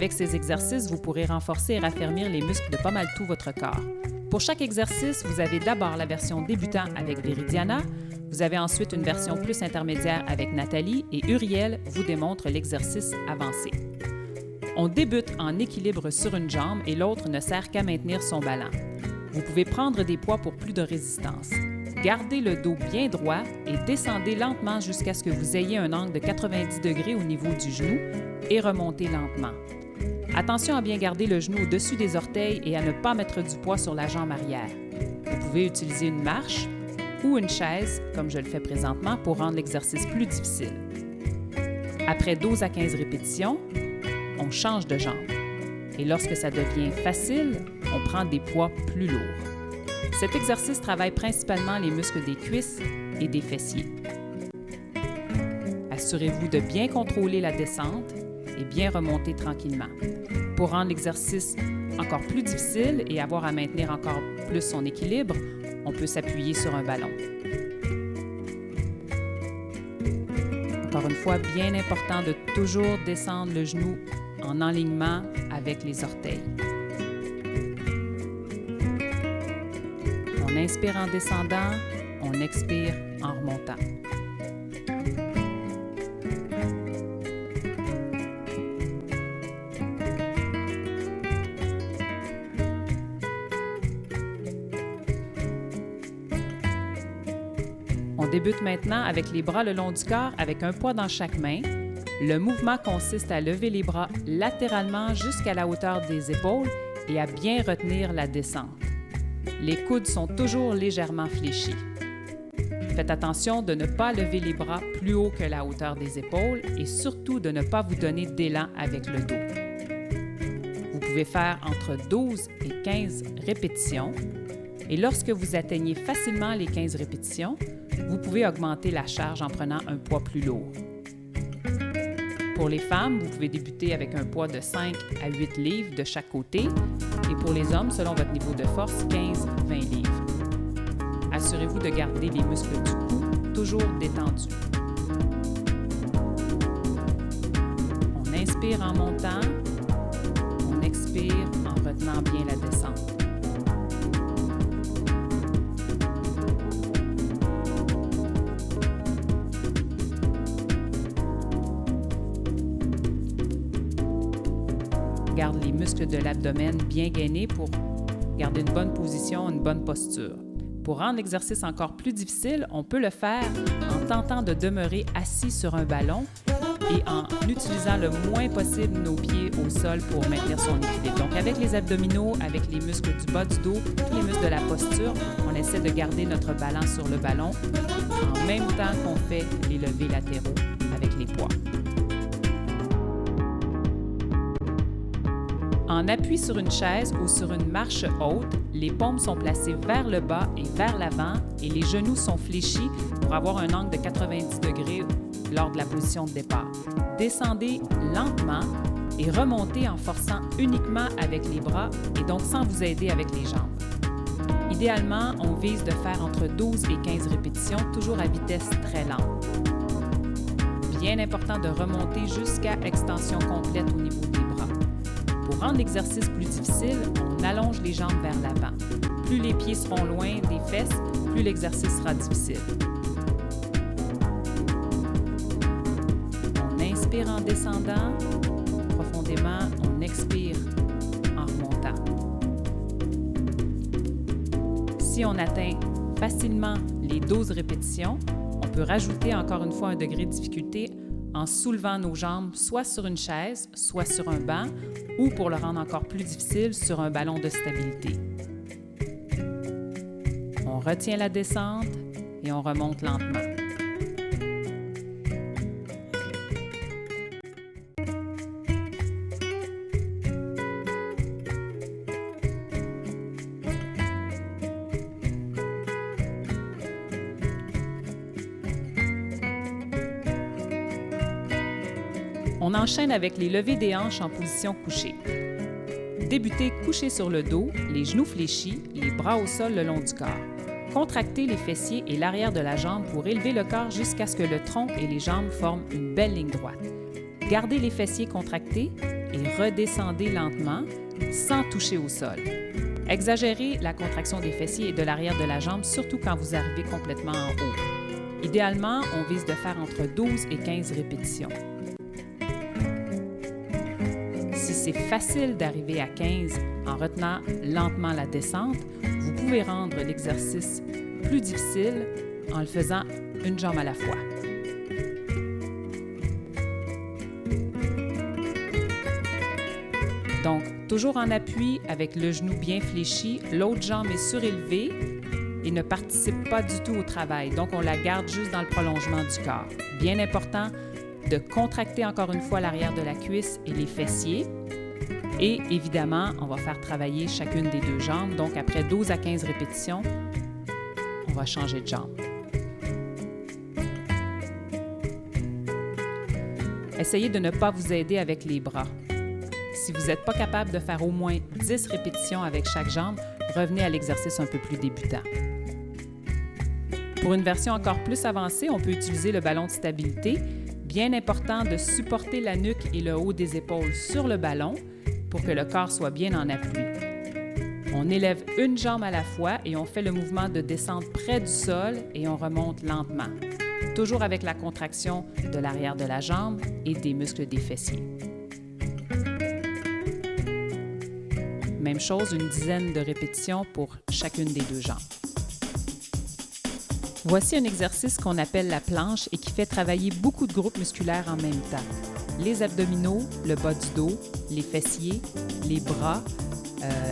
Avec ces exercices, vous pourrez renforcer et raffermir les muscles de pas mal tout votre corps. Pour chaque exercice, vous avez d'abord la version débutant avec Viridiana, vous avez ensuite une version plus intermédiaire avec Nathalie et Uriel vous démontre l'exercice avancé. On débute en équilibre sur une jambe et l'autre ne sert qu'à maintenir son ballon. Vous pouvez prendre des poids pour plus de résistance. Gardez le dos bien droit et descendez lentement jusqu'à ce que vous ayez un angle de 90 degrés au niveau du genou et remontez lentement. Attention à bien garder le genou au-dessus des orteils et à ne pas mettre du poids sur la jambe arrière. Vous pouvez utiliser une marche ou une chaise, comme je le fais présentement, pour rendre l'exercice plus difficile. Après 12 à 15 répétitions, on change de jambe. Et lorsque ça devient facile, on prend des poids plus lourds. Cet exercice travaille principalement les muscles des cuisses et des fessiers. Assurez-vous de bien contrôler la descente et bien remonter tranquillement. Pour rendre l'exercice encore plus difficile et avoir à maintenir encore plus son équilibre, on peut s'appuyer sur un ballon. Encore une fois, bien important de toujours descendre le genou en alignement avec les orteils. On inspire en descendant, on expire en remontant. On débute maintenant avec les bras le long du corps avec un poids dans chaque main. Le mouvement consiste à lever les bras latéralement jusqu'à la hauteur des épaules et à bien retenir la descente. Les coudes sont toujours légèrement fléchis. Faites attention de ne pas lever les bras plus haut que la hauteur des épaules et surtout de ne pas vous donner d'élan avec le dos. Vous pouvez faire entre 12 et 15 répétitions et lorsque vous atteignez facilement les 15 répétitions, vous pouvez augmenter la charge en prenant un poids plus lourd. Pour les femmes, vous pouvez débuter avec un poids de 5 à 8 livres de chaque côté et pour les hommes, selon votre niveau de force, 15-20 livres. Assurez-vous de garder les muscles du cou toujours détendus. On inspire en montant, on expire en retenant bien la descente. Garde les muscles de l'abdomen bien gainés pour garder une bonne position, une bonne posture. Pour rendre l'exercice encore plus difficile, on peut le faire en tentant de demeurer assis sur un ballon et en utilisant le moins possible nos pieds au sol pour maintenir son équilibre. Donc avec les abdominaux, avec les muscles du bas du dos, tous les muscles de la posture, on essaie de garder notre ballon sur le ballon en même temps qu'on fait les levés latéraux avec les poids. En appui sur une chaise ou sur une marche haute, les paumes sont placées vers le bas et vers l'avant et les genoux sont fléchis pour avoir un angle de 90 degrés lors de la position de départ. Descendez lentement et remontez en forçant uniquement avec les bras et donc sans vous aider avec les jambes. Idéalement, on vise de faire entre 12 et 15 répétitions, toujours à vitesse très lente. Bien important de remonter jusqu'à extension complète au niveau des bras. Pour rendre l'exercice plus difficile, on allonge les jambes vers l'avant. Plus les pieds seront loin des fesses, plus l'exercice sera difficile. On inspire en descendant profondément, on expire en remontant. Si on atteint facilement les 12 répétitions, on peut rajouter encore une fois un degré de difficulté en soulevant nos jambes soit sur une chaise, soit sur un banc, ou pour le rendre encore plus difficile, sur un ballon de stabilité. On retient la descente et on remonte lentement. On enchaîne avec les levées des hanches en position couchée. Débutez couché sur le dos, les genoux fléchis, les bras au sol le long du corps. Contractez les fessiers et l'arrière de la jambe pour élever le corps jusqu'à ce que le tronc et les jambes forment une belle ligne droite. Gardez les fessiers contractés et redescendez lentement sans toucher au sol. Exagérez la contraction des fessiers et de l'arrière de la jambe, surtout quand vous arrivez complètement en haut. Idéalement, on vise de faire entre 12 et 15 répétitions. Si c'est facile d'arriver à 15 en retenant lentement la descente, vous pouvez rendre l'exercice plus difficile en le faisant une jambe à la fois. Donc, toujours en appui avec le genou bien fléchi, l'autre jambe est surélevée et ne participe pas du tout au travail. Donc, on la garde juste dans le prolongement du corps. Bien important de contracter encore une fois l'arrière de la cuisse et les fessiers. Et évidemment, on va faire travailler chacune des deux jambes. Donc, après 12 à 15 répétitions, on va changer de jambe. Essayez de ne pas vous aider avec les bras. Si vous n'êtes pas capable de faire au moins 10 répétitions avec chaque jambe, revenez à l'exercice un peu plus débutant. Pour une version encore plus avancée, on peut utiliser le ballon de stabilité. Bien important de supporter la nuque et le haut des épaules sur le ballon pour que le corps soit bien en appui. On élève une jambe à la fois et on fait le mouvement de descente près du sol et on remonte lentement, toujours avec la contraction de l'arrière de la jambe et des muscles des fessiers. Même chose, une dizaine de répétitions pour chacune des deux jambes. Voici un exercice qu'on appelle la planche et qui fait travailler beaucoup de groupes musculaires en même temps. Les abdominaux, le bas du dos, les fessiers, les bras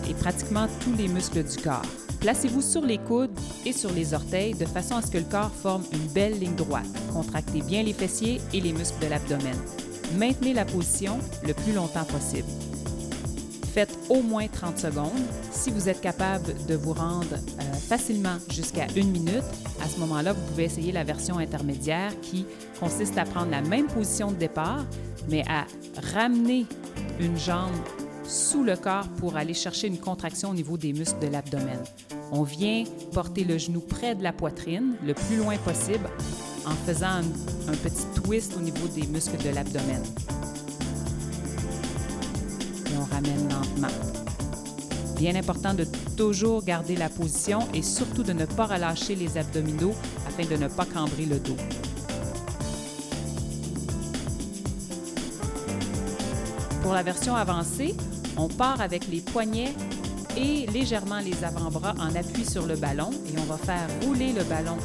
et pratiquement tous les muscles du corps. Placez-vous sur les coudes et sur les orteils de façon à ce que le corps forme une belle ligne droite. Contractez bien les fessiers et les muscles de l'abdomen. Maintenez la position le plus longtemps possible. Faites au moins 30 secondes. Si vous êtes capable de vous rendre facilement jusqu'à 1 minute, à ce moment-là, vous pouvez essayer la version intermédiaire qui consiste à prendre la même position de départ, mais à ramener une jambe sous le corps pour aller chercher une contraction au niveau des muscles de l'abdomen. On vient porter le genou près de la poitrine, le plus loin possible, en faisant un petit twist au niveau des muscles de l'abdomen. Et on ramène lentement. Bien important de toujours garder la position et surtout de ne pas relâcher les abdominaux afin de ne pas cambrer le dos. Pour la version avancée, on part avec les poignets et légèrement les avant-bras en appui sur le ballon et on va faire rouler le ballon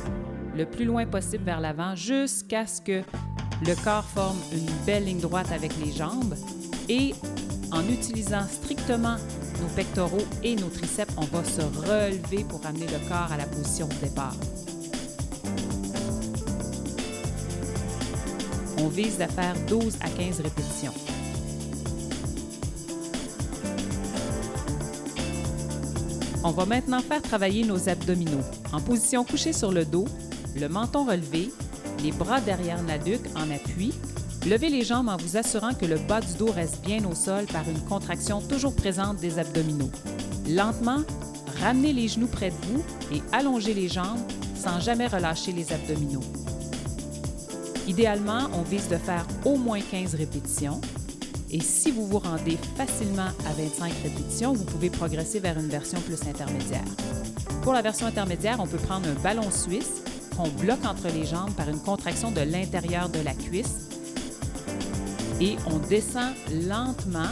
le plus loin possible vers l'avant jusqu'à ce que le corps forme une belle ligne droite avec les jambes et en utilisant strictement nos pectoraux et nos triceps, on va se relever pour amener le corps à la position de départ. On vise à faire 12 à 15 répétitions. On va maintenant faire travailler nos abdominaux. En position couchée sur le dos, le menton relevé, les bras derrière la nuque en appui. Levez les jambes en vous assurant que le bas du dos reste bien au sol par une contraction toujours présente des abdominaux. Lentement, ramenez les genoux près de vous et allongez les jambes sans jamais relâcher les abdominaux. Idéalement, on vise de faire au moins 15 répétitions. Et si vous vous rendez facilement à 25 répétitions, vous pouvez progresser vers une version plus intermédiaire. Pour la version intermédiaire, on peut prendre un ballon suisse qu'on bloque entre les jambes par une contraction de l'intérieur de la cuisse et on descend lentement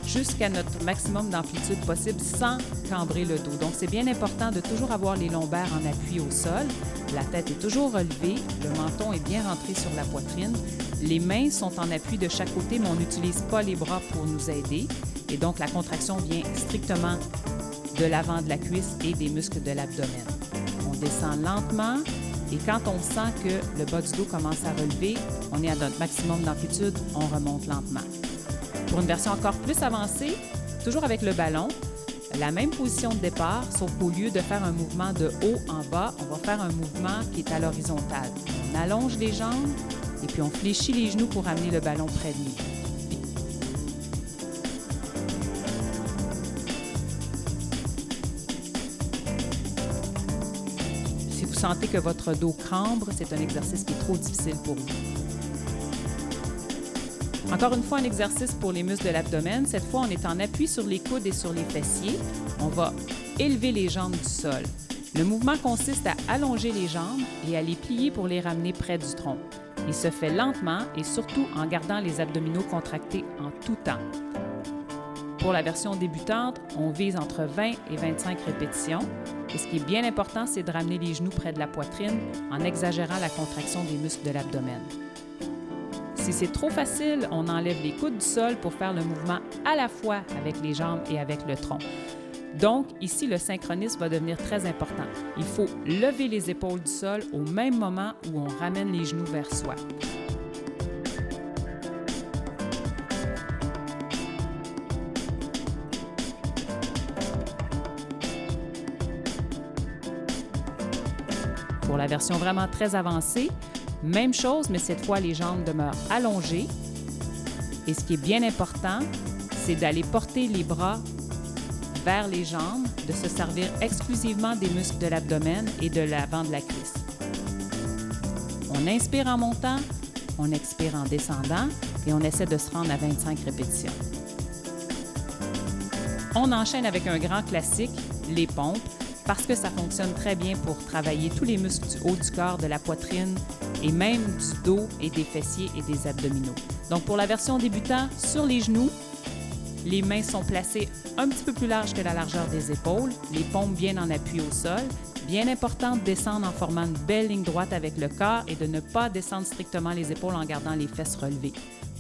jusqu'à notre maximum d'amplitude possible sans cambrer le dos. Donc, c'est bien important de toujours avoir les lombaires en appui au sol. La tête est toujours relevée, le menton est bien rentré sur la poitrine. Les mains sont en appui de chaque côté, mais on n'utilise pas les bras pour nous aider. Et donc, la contraction vient strictement de l'avant de la cuisse et des muscles de l'abdomen. On descend lentement et quand on sent que le bas du dos commence à relever, on est à notre maximum d'amplitude, on remonte lentement. Pour une version encore plus avancée, toujours avec le ballon, la même position de départ, sauf qu'au lieu de faire un mouvement de haut en bas, on va faire un mouvement qui est à l'horizontale. On allonge les jambes et puis on fléchit les genoux pour amener le ballon près de nous. Si vous sentez que votre dos cambre, c'est un exercice qui est trop difficile pour vous. Encore une fois, un exercice pour les muscles de l'abdomen. Cette fois, on est en appui sur les coudes et sur les fessiers. On va élever les jambes du sol. Le mouvement consiste à allonger les jambes et à les plier pour les ramener près du tronc. Il se fait lentement et surtout en gardant les abdominaux contractés en tout temps. Pour la version débutante, on vise entre 20 et 25 répétitions. Et ce qui est bien important, c'est de ramener les genoux près de la poitrine en exagérant la contraction des muscles de l'abdomen. Si c'est trop facile, on enlève les coudes du sol pour faire le mouvement à la fois avec les jambes et avec le tronc. Donc, ici, le synchronisme va devenir très important. Il faut lever les épaules du sol au même moment où on ramène les genoux vers soi. Pour la version vraiment très avancée, même chose, mais cette fois, les jambes demeurent allongées. Et ce qui est bien important, c'est d'aller porter les bras vers les jambes, de se servir exclusivement des muscles de l'abdomen et de l'avant de la cuisse. On inspire en montant, on expire en descendant et on essaie de se rendre à 25 répétitions. On enchaîne avec un grand classique, les pompes, parce que ça fonctionne très bien pour travailler tous les muscles du haut du corps, de la poitrine et même du dos et des fessiers et des abdominaux. Donc pour la version débutant, sur les genoux, les mains sont placées un petit peu plus larges que la largeur des épaules, les paumes bien en appui au sol. Bien important de descendre en formant une belle ligne droite avec le corps et de ne pas descendre strictement les épaules en gardant les fesses relevées.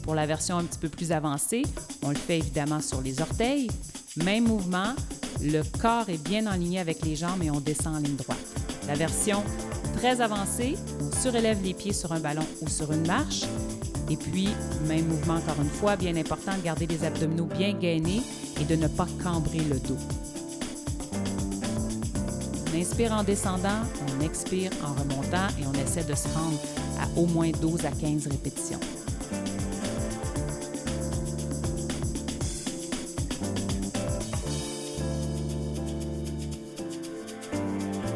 Pour la version un petit peu plus avancée, on le fait évidemment sur les orteils. Même mouvement, le corps est bien aligné avec les jambes et on descend en ligne droite. La version très avancée, on surélève les pieds sur un ballon ou sur une marche. Et puis, même mouvement encore une fois, bien important de garder les abdominaux bien gainés et de ne pas cambrer le dos. On inspire en descendant, on expire en remontant et on essaie de se rendre à au moins 12 à 15 répétitions.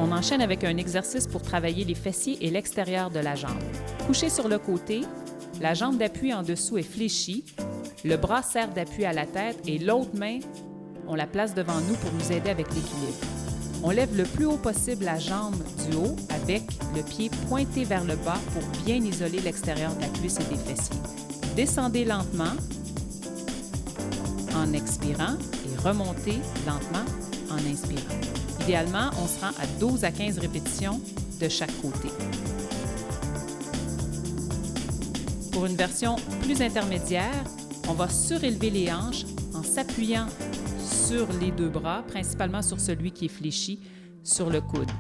On enchaîne avec un exercice pour travailler les fessiers et l'extérieur de la jambe. Couché sur le côté, la jambe d'appui en dessous est fléchie, le bras sert d'appui à la tête et l'autre main, on la place devant nous pour nous aider avec l'équilibre. On lève le plus haut possible la jambe du haut avec le pied pointé vers le bas pour bien isoler l'extérieur de la cuisse et des fessiers. Descendez lentement en expirant et remontez lentement en inspirant. Idéalement, on se rend à 12 à 15 répétitions de chaque côté. Pour une version plus intermédiaire, on va surélever les hanches en s'appuyant sur les deux bras, principalement sur celui qui est fléchi sur le coude.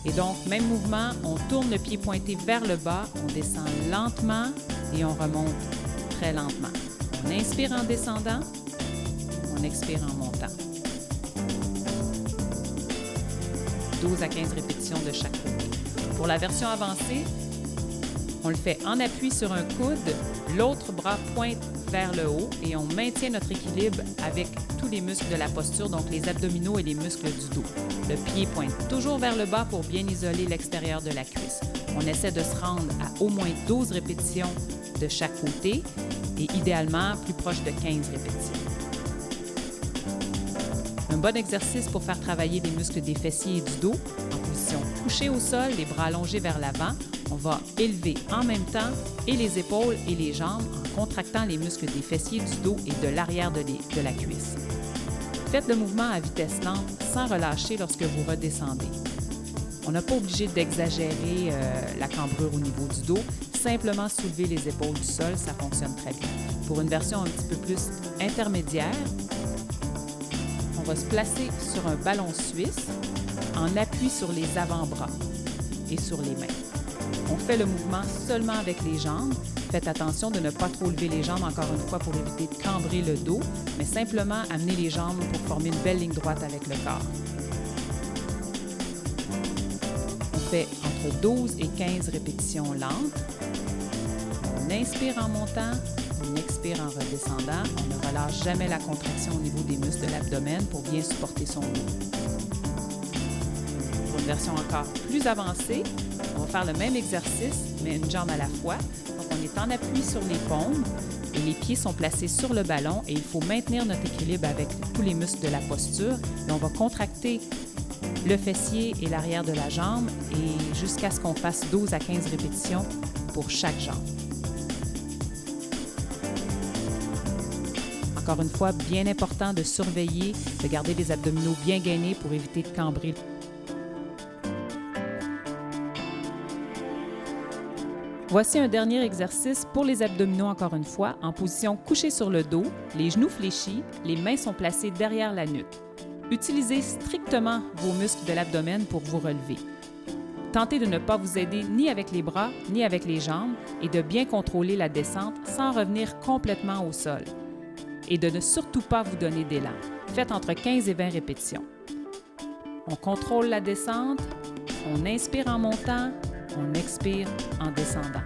Et donc, même mouvement, on tourne le pied pointé vers le bas, on descend lentement et on remonte très lentement. On inspire en descendant, on expire en montant. 12 à 15 répétitions de chaque côté. Pour la version avancée, on le fait en appui sur un coude, l'autre bras pointe vers le haut et on maintient notre équilibre avec tous les muscles de la posture, donc les abdominaux et les muscles du dos. Le pied pointe toujours vers le bas pour bien isoler l'extérieur de la cuisse. On essaie de se rendre à au moins 12 répétitions de chaque côté et idéalement plus proche de 15 répétitions. Un bon exercice pour faire travailler les muscles des fessiers et du dos. En position couchée au sol, les bras allongés vers l'avant, on va élever en même temps et les épaules et les jambes en contractant les muscles des fessiers, du dos et de l'arrière de la cuisse. Faites le mouvement à vitesse lente sans relâcher lorsque vous redescendez. On n'a pas obligé d'exagérer la cambrure au niveau du dos. Simplement soulever les épaules du sol, ça fonctionne très bien. Pour une version un petit peu plus intermédiaire, on va se placer sur un ballon suisse en appui sur les avant-bras et sur les mains. On fait le mouvement seulement avec les jambes. Faites attention de ne pas trop lever les jambes, encore une fois, pour éviter de cambrer le dos, mais simplement amener les jambes pour former une belle ligne droite avec le corps. On fait entre 12 et 15 répétitions lentes. On inspire en montant, on expire en redescendant. On ne relâche jamais la contraction au niveau des muscles de l'abdomen pour bien supporter son dos. Pour une version encore plus avancée, on va faire le même exercice, mais une jambe à la fois. Donc, on est en appui sur les paumes. et les pieds sont placés sur le ballon et il faut maintenir notre équilibre avec tous les muscles de la posture. Et on va contracter le fessier et l'arrière de la jambe et jusqu'à ce qu'on fasse 12 à 15 répétitions pour chaque jambe. Encore une fois, bien important de surveiller, de garder les abdominaux bien gainés pour éviter de cambrer. Voici un dernier exercice pour les abdominaux, encore une fois, en position couchée sur le dos, les genoux fléchis, les mains sont placées derrière la nuque. Utilisez strictement vos muscles de l'abdomen pour vous relever. Tentez de ne pas vous aider ni avec les bras ni avec les jambes et de bien contrôler la descente sans revenir complètement au sol. Et de ne surtout pas vous donner d'élan. Faites entre 15 et 20 répétitions. On contrôle la descente, on inspire en montant, on expire en descendant.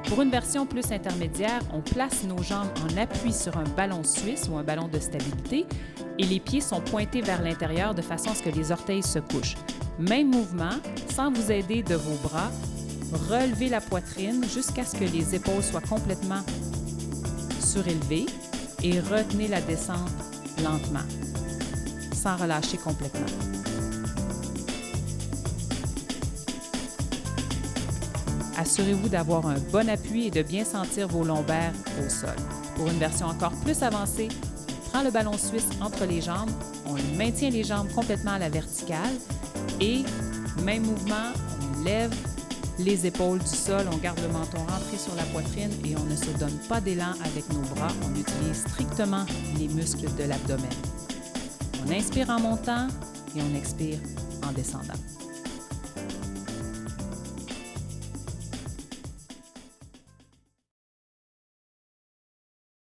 Pour une version plus intermédiaire, on place nos jambes en appui sur un ballon suisse ou un ballon de stabilité et les pieds sont pointés vers l'intérieur de façon à ce que les orteils se couchent. Même mouvement, sans vous aider de vos bras, relevez la poitrine jusqu'à ce que les épaules soient complètement surélevées et retenez la descente lentement, sans relâcher complètement. Assurez-vous d'avoir un bon appui et de bien sentir vos lombaires au sol. Pour une version encore plus avancée, on prend le ballon suisse entre les jambes, on maintient les jambes complètement à la verticale et, même mouvement, on lève les épaules du sol, on garde le menton rentré sur la poitrine et on ne se donne pas d'élan avec nos bras, on utilise strictement les muscles de l'abdomen. On inspire en montant et on expire en descendant.